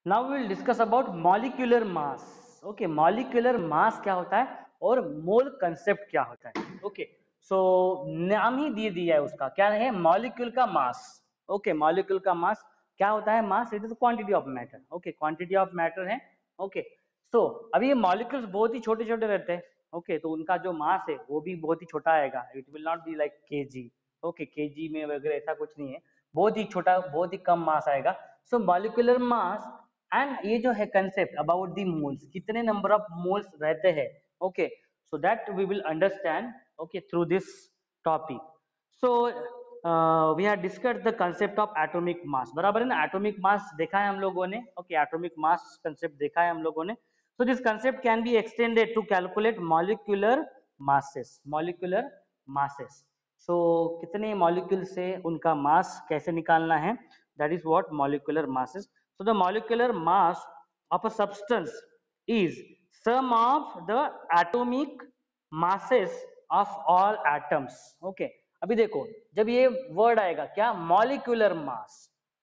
Now we will discuss about molecular mass. Okay, molecular mass क्या होता है और मोल कंसेप्ट क्या होता है। ओके, सो नाम ही दे दिया है उसका, क्या है, मॉलिक्यूल का मास। ओके, मॉलिक्यूल का मास क्या होता है, mass it is quantity of matter. Okay, quantity of matter है। ओके, सो अभी ये मॉलिक्यूल्स बहुत ही छोटे छोटे रहते हैं। ओके, तो उनका जो मास है वो भी बहुत ही छोटा आएगा, it will not be like KG. Okay, KG में वगैरह ऐसा कुछ नहीं है, बहुत ही छोटा, बहुत ही कम मास आएगा। सो मॉलिक्यूलर मास एंड ये जो है कंसेप्ट अबाउट द मोल्स, कितने नंबर ऑफ मोल्स रहते हैं। Okay, so that we will understand okay through this topic. So we have discussed the concept of atomic mass, बराबर है ना, एटॉमिक मास देखा है हम लोगों ने। ओके, एटॉमिक मास कंसेप्ट देखा है हम लोगों ने। So this concept can be extended to calculate molecular masses, molecular masses. सो कितने मॉलिक्यूल से उनका मास कैसे निकालना है, that is what molecular masses. So the molecular mass of a substance is sum of the atomic masses of all atoms. Okay, अभी देखो जब ये वर्ड आएगा क्या, molecular mass.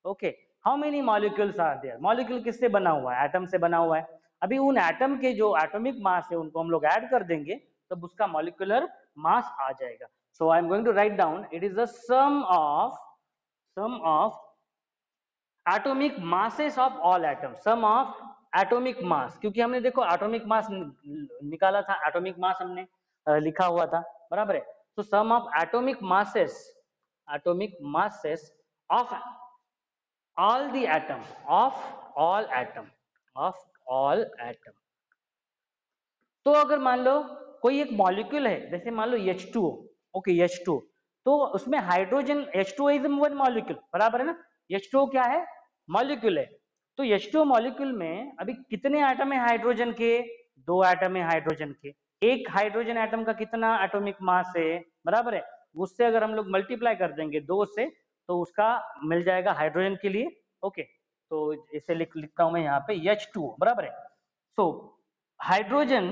Okay, how many molecules are there, molecule किससे बना हुआ है, एटम से बना हुआ है। अभी उन एटम के जो एटॉमिक मास है उनको हम लोग ऐड कर देंगे तब उसका मॉलिक्यूलर मास आ जाएगा। So I am going to write down, it is the sum of atomic masses of all atom, sum of atomic mass, क्योंकि हमने देखो एटॉमिक मास निकाला था, एटॉमिक मास हमने लिखा हुआ था, बराबर है। तो sum of atomic masses of all the atom, of all atom. तो अगर मान लो कोई एक मॉलिक्यूल है, जैसे मान लो H2O। ओके, H2O, तो उसमें hydrogen, H2O is one molecule, बराबर है ना, H2O क्या है, मॉलिक्यूल है। तो H2O मॉलिक्यूल में अभी कितने एटम है हाइड्रोजन के, दो एटम है हाइड्रोजन के। एक हाइड्रोजन एटम का कितना एटॉमिक मास है, बराबर है, उससे अगर हम लोग मल्टीप्लाई कर देंगे दो से तो उसका मिल जाएगा हाइड्रोजन के लिए। ओके, तो इसे लिखता हूं मैं यहाँ पे H2O, बराबर है। सो हाइड्रोजन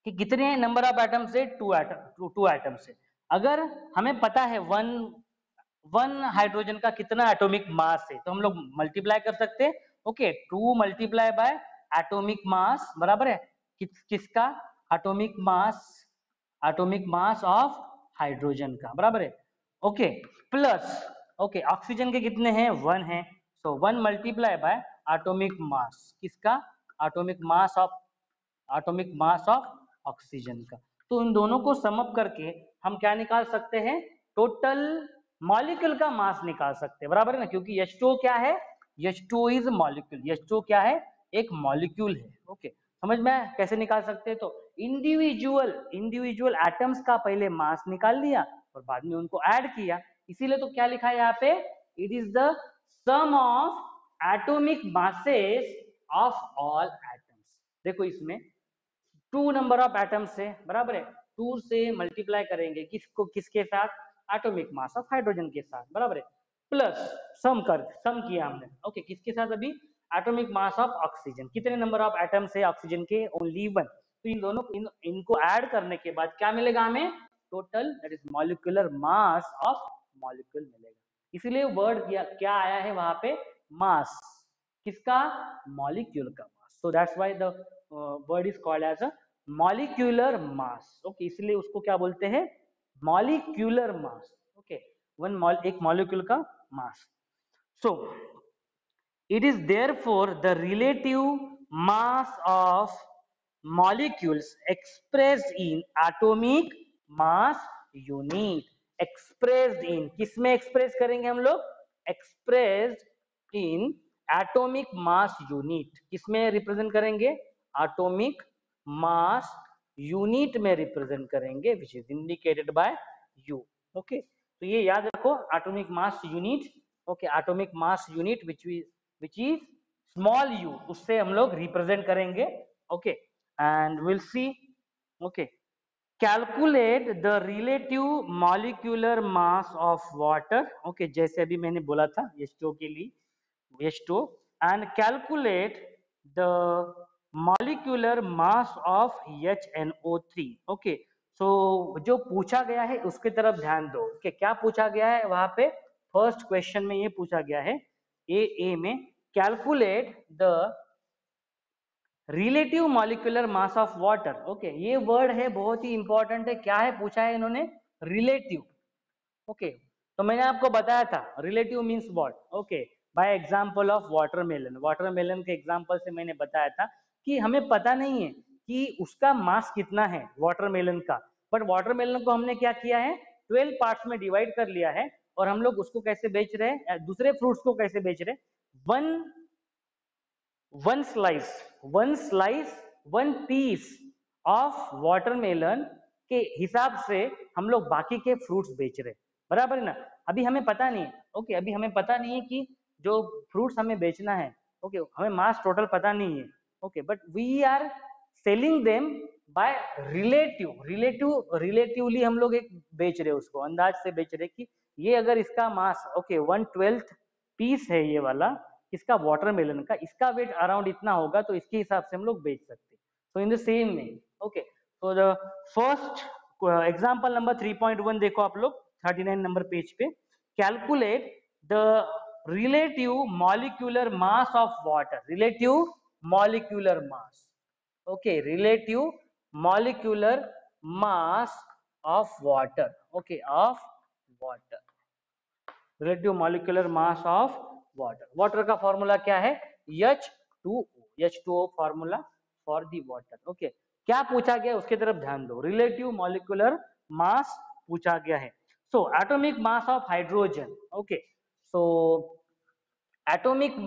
कि कितने नंबर ऑफ एटम से, टू एटम से। अगर हमें पता है वन हाइड्रोजन का कितना एटॉमिक मास है तो हम लोग मल्टीप्लाई कर सकते हैं। ओके, 2 × एटॉमिक मास, बराबर है, किसका, एटॉमिक मास ऑफ हाइड्रोजन का, बराबर है। ओके, प्लस ओके ऑक्सीजन के कितने हैं, 1 है। सो 1 × एटॉमिक मास, किसका, एटॉमिक मास ऑफ ऑक्सीजन का। तो इन दोनों को सम अप करके हम क्या निकाल सकते हैं, टोटल मॉलिक्यूल का मास निकाल सकते हैं, बराबर है ना, क्योंकि H2O क्या है, H2O इज मॉलिक्यूल, H2O क्या है, एक मॉलिक्यूल है। ओके, समझ में कैसे निकाल सकते हैं, तो इंडिविजुअल एटम्स का पहले मास निकाल लिया और बाद में उनको ऐड किया, इसीलिए तो क्या लिखा है यहाँ पे, it is the sum of atomic masses of all atoms. देखो इसमें 2 नंबर ऑफ एटम्स से, बराबर है, 2 से मल्टीप्लाई करेंगे किसको, किसके साथ, एटॉमिक मास ऑफ हाइड्रोजन के साथ, बराबर है, प्लस सम किया हमने। ओके, किसके साथ अभी, एटॉमिक मास ऑफ ऑक्सीजन, कितने नंबर ऑफ एटम्स है ऑक्सीजन के, ओनली 1। तो इन दोनों इनको ऐड करने के बाद क्या मिलेगा हमें, total that is molecular mass of molecule मिलेगा। इसीलिए वर्ड क्या आया है वहां पे, मास, किसका, मॉलिक्यूल का mass. So that's why the word is called as a molecular mass. Okay, इसलिए उसको क्या बोलते हैं, मॉलिक्यूलर मास। ओके, एक मॉलिक्यूल का mass. So it is therefore the relative mass of molecules expressed in atomic mass unit, expressed in, किसमें express करेंगे हम लोग, expressed in atomic mass unit, किसमें रिप्रेजेंट करेंगे, atomic mass unit में represent करेंगे, which is indicated by U। Okay, तो ये याद रखो, atomic mass unit। Okay, atomic mass unit which is small you, उससे हम लोग रिप्रेजेंट करेंगे। Okay, and will see. Okay, calculate the relative molecular mass of water. Okay, जैसे अभी मैंने बोला था H2O के लिए, H2O, and calculate the molecular mass of HNO3। Okay, so जो पूछा गया है उसके तरफ ध्यान दो कि क्या पूछा गया है वहां पे। फर्स्ट क्वेश्चन में ये पूछा गया है ए में calculate the relative molecular mass of water. Okay, ये वर्ड है बहुत ही इंपॉर्टेंट है। क्या है पूछा है इन्होंने? रिलेटिव। ओके, तो मैंने आपको बताया था relative means what. Okay, by example of watermelon. Watermelon के एग्जांपल से मैंने बताया था कि हमें पता नहीं है कि उसका मास कितना है वाटरमेलन का, बट वाटरमेलन को हमने क्या किया है, 12 पार्ट्स में डिवाइड कर लिया है और हम लोग उसको कैसे बेच रहे हैं, दूसरे फ्रूट्स को कैसे बेच रहे हैं, one slice one piece of watermelon के हिसाब से हम लोग बाकी के फ्रूट्स बेच रहे हैं, बराबर है ना। अभी हमें पता नहीं है, ओके, अभी हमें पता नहीं है कि जो फ्रूट्स हमें बेचना है, ओके, हमें मास टोटल पता नहीं है, okay, but we are selling them by relatively हम लोग एक बेच रहे हैं, उसको अंदाज से बेच रहे कि ये अगर इसका मास, ओके, 1/12 पीस है ये वाला इसका वाटरमेलन का, इसका वेट अराउंड इतना होगा, तो इसके हिसाब से हम लोग बेच सकते हैं। So in the same way, okay, तो द फर्स्ट एग्जांपल नंबर 3.1 देखो आप लोग 39 नंबर पेज पे। Calculate the relative molecular mass of water. Relative molecular mass, okay, relative molecular mass of water, okay, of water, relative molecular mass of water. Water का formula क्या है? H2O। H2O formula for the water. Okay, क्या पूछा गया उसके तरफ ध्यान दो, रिलेटिव मॉलिक्यूलर मास पूछा गया है। So atomic mass of hydrogen. Okay, so atomic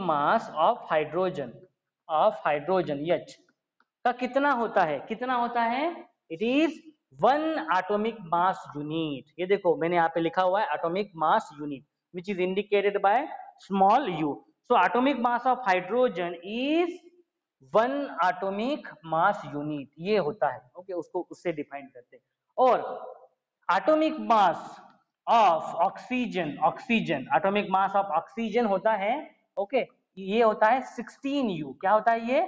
mass of hydrogen H का कितना होता है? कितना होता है? It is 1 atomic mass unit. ये देखो मैंने यहाँ पे लिखा हुआ है atomic mass unit which is indicated by small you. So atomic mass of hydrogen is 1 atomic mass unit, ये होता है। ओके, उसको उससे डिफाइन करते हैं। और atomic mass of oxygen atomic mass of oxygen होता है, ओके, ये होता है 16U। क्या होता है ये?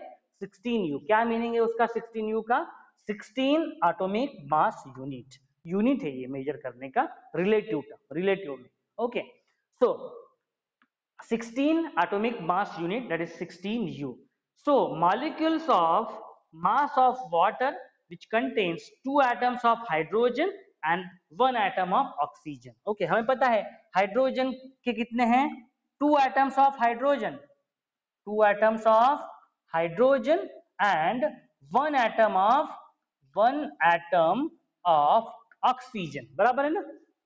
16U। क्या मीनिंग है उसका 16U का? 16 एटॉमिक मास यूनिट है ये मेजर करने का रिलेटिव में। Okay, so 16 atomic mass unit, that is 16U. So molecules of mass of water which contains 2 atoms of hydrogen and 1 atom of oxygen. Okay, हमें पता है हाइड्रोजन के कितने हैं? 2 atoms of hydrogen, 2 atoms of hydrogen and 1 atom of oxygen, बराबर है ना।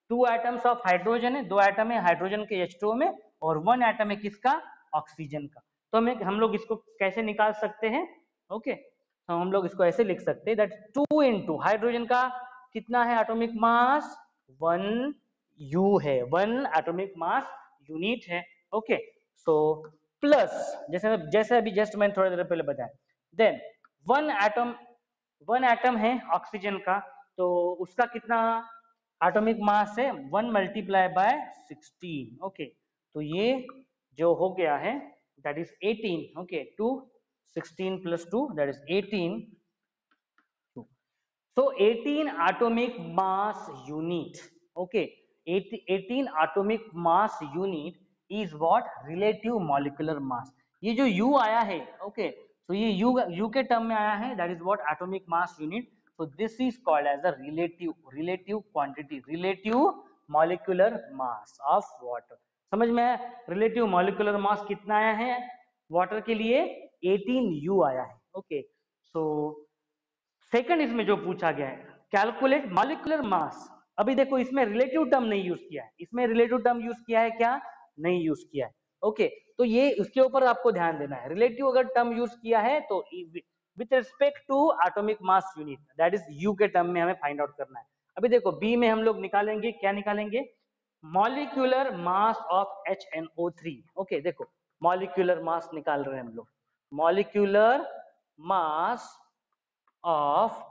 2 atoms of hydrogen है, 2 एटम है हाइड्रोजन के H2O में और 1 एटम है किसका? ऑक्सीजन का। तो हम लोग इसको कैसे निकाल सकते हैं? ओके, तो हम लोग इसको ऐसे लिख सकते हैं दैट 2 इंटू हाइड्रोजन का कितना है एटॉमिक मास? 1U है, 1 एटॉमिक मास यूनिट है। ओके, सो प्लस जैसे अभी जस्ट मैंने थोड़ी देर पहले बताया, देन 1 एटम है ऑक्सीजन का, तो उसका कितना एटॉमिक मास है? 1 मल्टीप्लाई बाय 16। ओके, तो ये जो हो गया है that is 18। Okay, 2 16 plus 2 that is 18। So 18 atomic mass unit. Okay, 18 atomic mass unit is what? Relative molecular mass. ये जो U आया है, okay, so ये U के टर्म में आया है, that is what? Atomic mass unit. So this is called as a relative quantity, relative molecular mass of water. समझ में आया? Relative molecular mass कितना आया है वाटर के लिए? 18U आया है। Okay, so सेकंड इसमें जो पूछा गया है कैलकुलेट मॉलिक्यूलर मास। अभी देखो इसमें रिलेटिव टर्म नहीं यूज किया है, इसमें रिलेटिव टर्म यूज किया है क्या? नहीं यूज किया है। ओके, तो ये उसके ऊपर आपको ध्यान देना है। रिलेटिव अगर टर्म यूज किया है तो with respect to atomic mass unit, that is u के टर्म में हमें फाइंड आउट करना है। अभी देखो बी में हम लोग निकालेंगे, क्या निकालेंगे? Molecular mass of HNO3। Okay, देखो मॉलिक्यूलर मास निकाल रहे हैं हम लोग, molecular mass of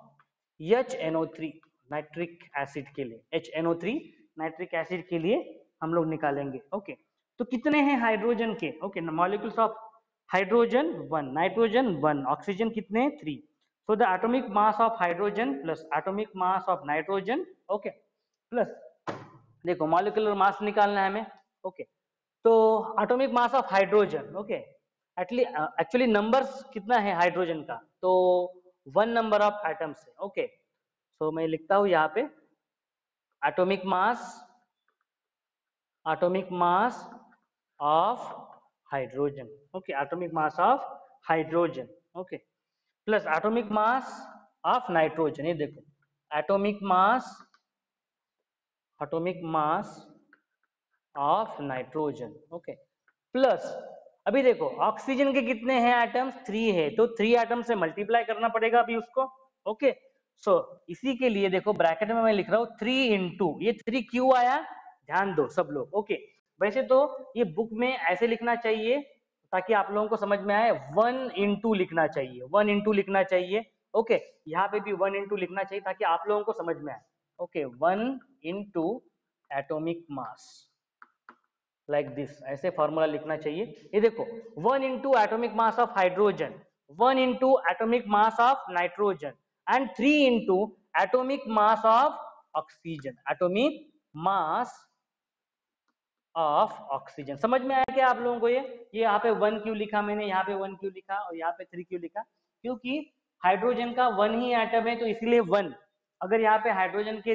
HNO3 nitric acid के लिए, HNO3 नाइट्रिक एसिड के लिए हम लोग निकालेंगे। ओके, तो कितने हैं हाइड्रोजन के? Okay, molecules of hydrogen 1, nitrogen 1, oxygen कितने? 3। So the atomic mass of hydrogen plus atomic mass of nitrogen, okay, plus देखो मॉलिक्यूलर मास निकालना है हमें। ओके, तो atomic mass of hydrogen, okay, actually numbers कितना है हाइड्रोजन का, तो 1 नंबर ऑफ एटम्स है, ओके। सो मैं लिखता हूं यहाँ पे atomic mass of hydrogen, okay, atomic mass of hydrogen, okay, plus atomic mass of nitrogen. ये देखो atomic mass of nitrogen, okay, plus अभी देखो ऑक्सीजन के कितने हैं एटम्स, 3 है, तो 3 एटम से मल्टीप्लाई करना पड़ेगा अभी उसको, ओके। सो इसी के लिए देखो ब्रैकेट में मैं लिख रहा हूं 3 इंटू, ये 3 क्यों आया, ध्यान दो सब लोग, ओके। वैसे तो ये बुक में ऐसे लिखना चाहिए ताकि आप लोगों को समझ में आए, 1 इंटू लिखना चाहिए, 1 इंटू लिखना चाहिए, ओके। यहाँ पे भी 1 इंटू लिखना चाहिए ताकि आप लोगों को समझ में आए, okay, 1 into atomic mass, like this, ऐसे फॉर्मूला लिखना चाहिए। ये देखो 1 into atomic mass of hydrogen, 1 into atomic mass of nitrogen and 3 into atomic mass of oxygen, atomic mass of oxygen. समझ में आया क्या आप लोगों को? ये यहाँ पे 1 क्यों लिखा मैंने, यहाँ पे 1 क्यों लिखा और यहाँ पे 3 क्यों लिखा, क्योंकि हाइड्रोजन का 1 ही एटम है, तो इसलिए 1। अगर यहाँ पे हाइड्रोजन के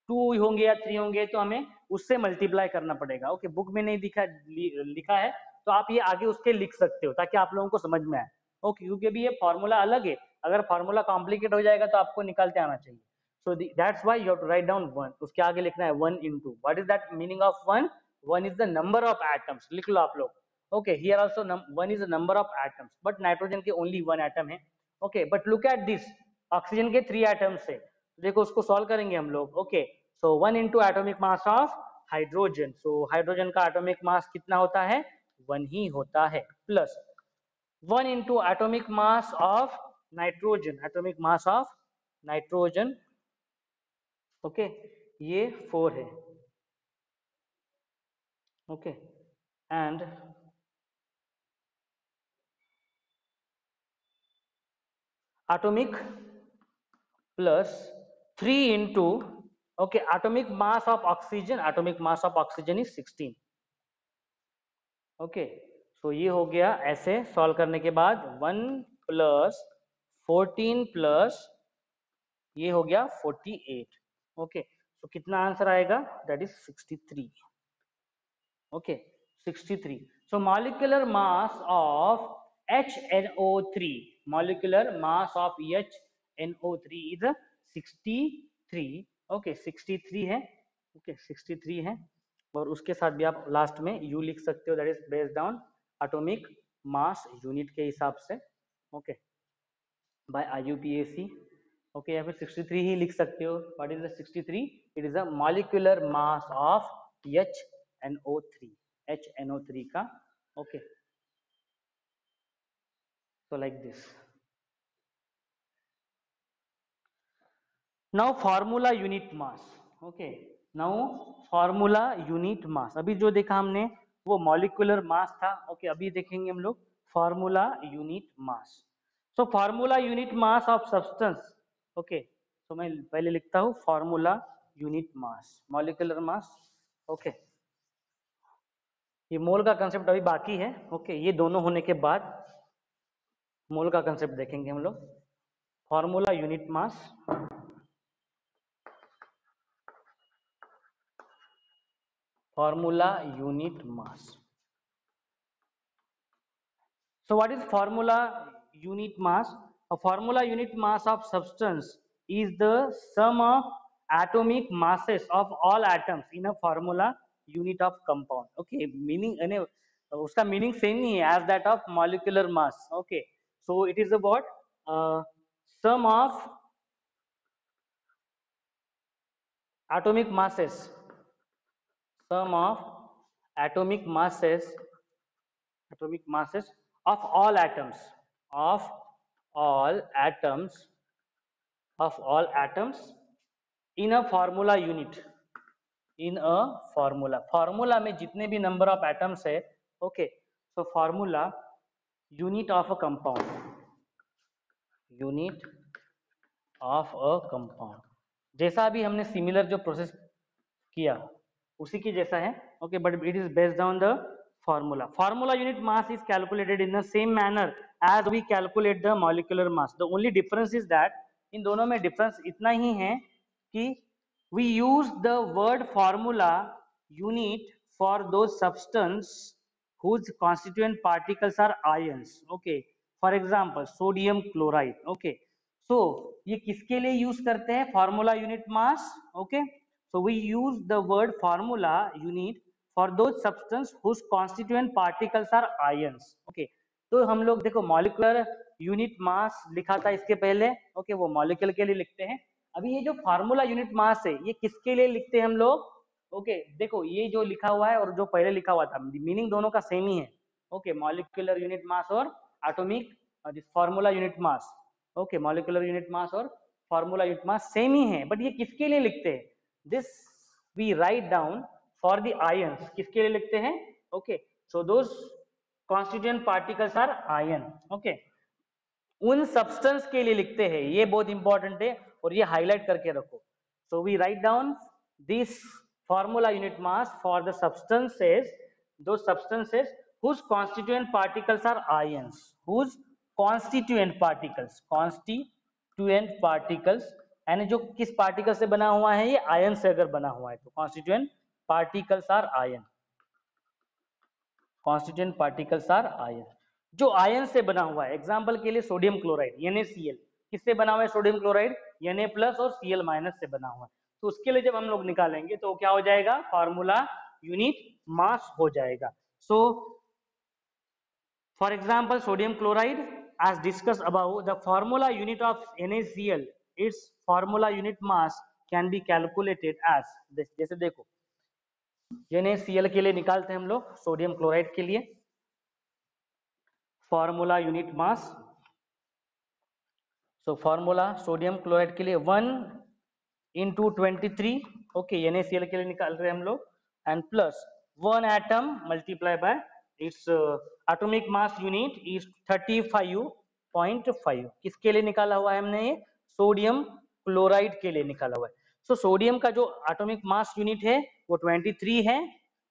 2 होंगे या 3 होंगे तो हमें उससे मल्टीप्लाई करना पड़ेगा, ओके। बुक में नहीं लिखा है, तो आप ये आगे उसके लिख सकते हो ताकि आप लोगों को समझ में आए, ओके, क्योंकि अभी ये फॉर्मूला अलग है, अगर फॉर्मूला कॉम्प्लिकेट हो जाएगा तो आपको निकालते आना चाहिए। So that's why you have to write down 1, उसके आगे लिखना है 1 into, what is that meaning of 1, 1 is the number of atoms, लिख लो आप लोग, okay. Here also 1 is the number of atoms, but nitrogen के ओनली 1 एटम है, okay. But look at this, oxygen के 3 एटम्स है, देखो उसको सॉल्व करेंगे हम लोग, okay. So 1 into atomic mass of hydrogen, so hydrogen का एटॉमिक मास कितना होता है, 1 ही होता है, plus 1 into atomic mass of nitrogen, atomic mass of nitrogen, okay, ये 4 है, okay, and atomic plus 3 into, okay, atomic mass of oxygen, atomic mass of oxygen is 16, okay. So ये हो गया, ऐसे सॉल्व करने के बाद 1 प्लस 14 प्लस ये हो गया 48, ओके। सो कितना आंसर आएगा, that is 63, okay, 63। So molecular mass of HNO3, molecular mass of HNO3 is 63, okay, 63 है, ओके, 63 है। और उसके साथ भी आप लास्ट में U लिख सकते हो, that is based on atomic mass unit के हिसाब से, ओके, बाय IUPAC, ओके, या फिर 63 ही लिख सकते हो। What is the 63, it is a molecular mass of HNO3 का, okay. So like this. Now formula unit mass, okay, now formula unit mass, अभी जो देखा हमने वो मॉलिक्यूलर मास था, ओके। अभी देखेंगे हम लोग formula unit mass. So formula unit mass of substance, okay. तो मैं पहले लिखता हूं formula unit mass, molecular mass, okay. ये मोल का कंसेप्ट अभी बाकी है, ओके, ये दोनों होने के बाद मोल का कंसेप्ट देखेंगे हम लोग। Formula unit mass, formula unit mass. So what is formula unit mass? A formula unit mass of substance is the sum of atomic masses of all atoms in a formula unit of compound, okay। meaning उसका meaning same नहीं है as that of molecular mass, okay। so it is about sum of atomic masses, sum of atomic masses, of all atoms, of all atoms, of all atoms in a formula unit, in a formula, formula में जितने भी number of atoms है, okay। so formula unit of a compound, unit of a compound, जैसा अभी हमने similar जो process किया, उसी की जैसा है, okay, but it is based on the formula. Formula unit mass is calculated in the same manner as we calculate the molecular mass. The only difference is that इन दोनों में difference इतना ही है कि we use the word formula unit for those substance whose constituent particles are ions. Okay, for example sodium chloride. Okay, so ये किसके लिए use करते हैं formula unit mass? Okay, so we use the word formula unit for those substance whose constituent particles are ions. Okay, तो हम लोग देखो molecular unit मास लिखा था इसके पहले, ओके, वो मॉलिक्यूल के लिए लिखते हैं। अभी ये जो फार्मूला यूनिट मास है ये किसके लिए लिखते हैं हम लोग? ओके, देखो ये जो लिखा हुआ है और जो पहले लिखा हुआ था मीनिंग दोनों का सेम ही है। ओके, मॉलिक्यूलर यूनिट मास और atomic this formula unit mass. Okay, molecular unit mass और फार्मूला यूनिट मास सेम ही है, बट ये किसके लिए लिखते हैं? This we write down for the ions. किसके लिए लिखते हैं? Okay, so those constituent particles are ion. Okay, उन सब्सटेंस के लिए लिखते हैं, ये बहुत इंपॉर्टेंट है और ये हाईलाइट करके रखो। So we write down this formula unit mass for the substances, those substances whose constituent particles are ions, whose constituent particles यानी जो किस पार्टिकल से बना हुआ है, ये आयन से अगर बना हुआ है तो constituent particles are ion, constituent particles are ion, जो आयन से बना हुआ है। एग्जांपल के लिए सोडियम क्लोराइड NaCl, किससे बना हुआ है सोडियम क्लोराइड? Na प्लस और Cl माइनस से बना हुआ है। तो उसके लिए जब हम लोग निकालेंगे तो क्या हो जाएगा? फार्मूला यूनिट मास हो जाएगा। सो for example sodium chloride, as discussed above, the formula unit of NaCl, its formula unit mass can be calculated as, जैसे देखो NaCl के लिए निकालते हैं हम लोग सोडियम क्लोराइड के लिए formula unit mass. So formula sodium chloride के लिए 1 into 23, ओके, NaCl के लिए निकाल रहे हैं हम लोग, and plus 1 atom multiply by its atomic mass unit is 35.5। किसके लिए निकाला हुआ है हमने? ये सोडियम क्लोराइड के लिए निकाला हुआ है। सो सोडियम का जो एटॉमिक मास यूनिट है वो 23 है,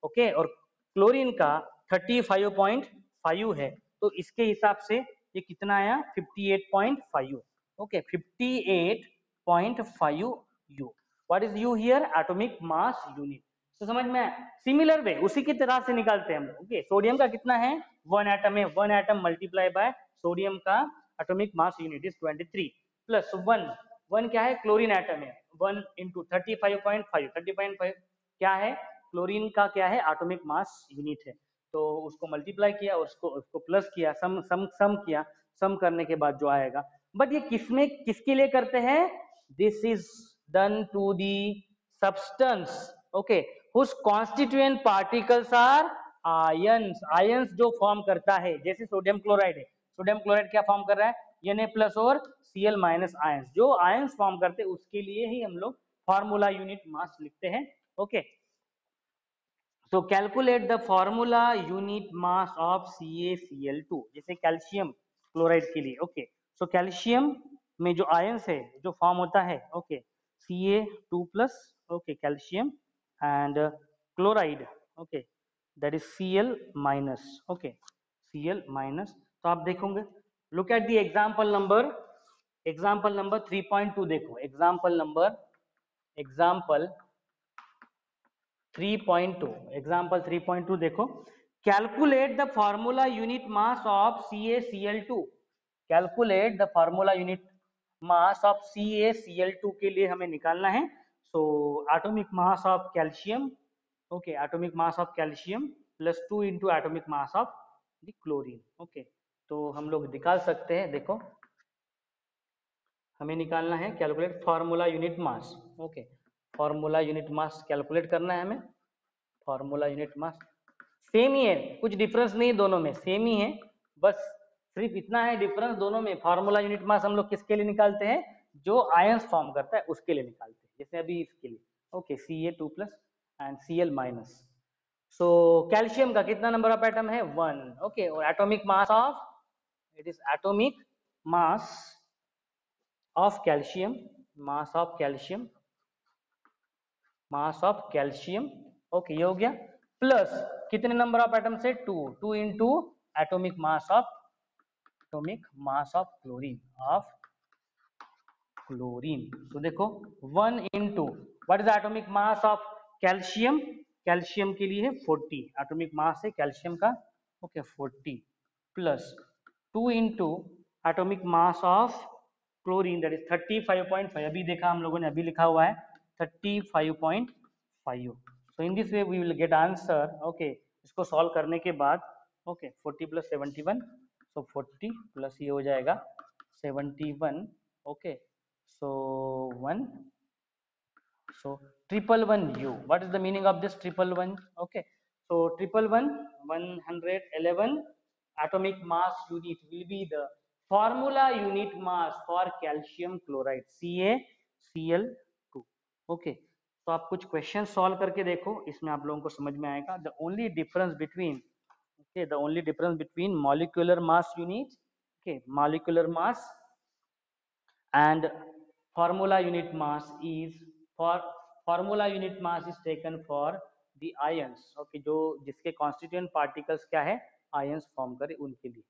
ओके, और क्लोरीन का 35.5 है। तो इसके हिसाब से ये कितना आया? 58.5। Okay, 58.5 U. What is U here? Atomic mass unit. So समझ में? सिमिलर वे उसी की तरह से निकालते हैं हम लोग। ओके, सोडियम का कितना है? 1 एटम है, 1 एटम मल्टीप्लाई बाय सोडियम का atomic mass unit is 23 plus 1 क्या है? क्लोरीन एटम है, 1 into 35.5, 30.5 क्या है? क्लोरीन का क्या है? एटॉमिक मास यूनिट है। तो उसको मल्टीप्लाई किया और उसको प्लस किया, सम किया, सम करने के बाद जो आएगा। बट ये किसके लिए करते हैं? This is done to the substance, okay, whose constituent particles are ions. ions जो फॉर्म करता है, जैसे सोडियम क्लोराइड है, सोडियम क्लोराइड क्या फॉर्म कर रहा है? Na प्लस और Cl माइनस आयंस, जो आयंस फॉर्म करते हैं उसके लिए ही हम लोग फॉर्मूला यूनिट मास लिखते हैं। Okay, so calculate the formula unit mass of CaCl2, जैसे कैल्शियम क्लोराइड के लिए। ओके, सो कैल्शियम में जो आयंस है जो फॉर्म होता है, okay, Ca2 plus, okay, calcium and chloride, okay, that is Cl minus, okay, Cl minus. तो आप देखोगे, look at the example number 3.2 देखो, एग्जांपल 3.2 देखो, calculate the formula unit mass of CaCl2। Calculate the formula unit mass of CaCl2 के लिए हमें निकालना है। So atomic mass of calcium, okay, atomic mass of calcium plus 2 into atomic mass of the chlorine. Okay, तो हम लोग निकाल सकते हैं, देखो हमें निकालना है calculate formula unit mass. Okay, formula unit mass calculate करना है हमें। फॉर्मूला यूनिट मास सेम ही है, कुछ डिफरेंस नहीं, दोनों में सेम ही है, बस सिर्फ इतना है डिफरेंस दोनों में। फॉर्मूला यूनिट मास हम लोग किसके लिए निकालते हैं? जो आयंस फॉर्म करता है उसके लिए निकालते हैं, जैसे अभी इसके लिए। Okay, Ca2 plus and Cl minus. So calcium का कितना नंबर ऑफ एटम है? 1। ओके, और atomic mass of, it is atomic mass of calcium, mass of calcium, okay, ये हो गया। प्लस कितने नंबर ऑफ एटम से, 2, 2 into atomic mass of chlorine. तो देखो 1 into what is atomic mass of calcium, calcium के लिए है 40, एटॉमिक मास है कैल्शियम का, okay 40, plus 2 into atomic mass of chlorine that is 35.5, अभी देखा हम लोगों ने, अभी लिखा हुआ है 35.5। So in this way we will get answer, okay, इसको सॉल्व करने के बाद, ओके 40 प्लस 71, सो 40 प्लस ये हो जाएगा 71, okay, so 1, so 111u, what is the meaning of this 111? Okay, so 111 111 atomic mass unit will be the formula unit mass for calcium chloride CaCl2। okay, तो आप कुछ क्वेश्चन सॉल्व करके देखो, इसमें आप लोगों को समझ में आएगा। The only difference between, okay, the only difference between molecular mass unit, okay, molecular mass and formula unit mass is, for formula unit mass is taken for the ions, okay, जो जिसके constituent particles क्या है, ions form करे उनके लिए।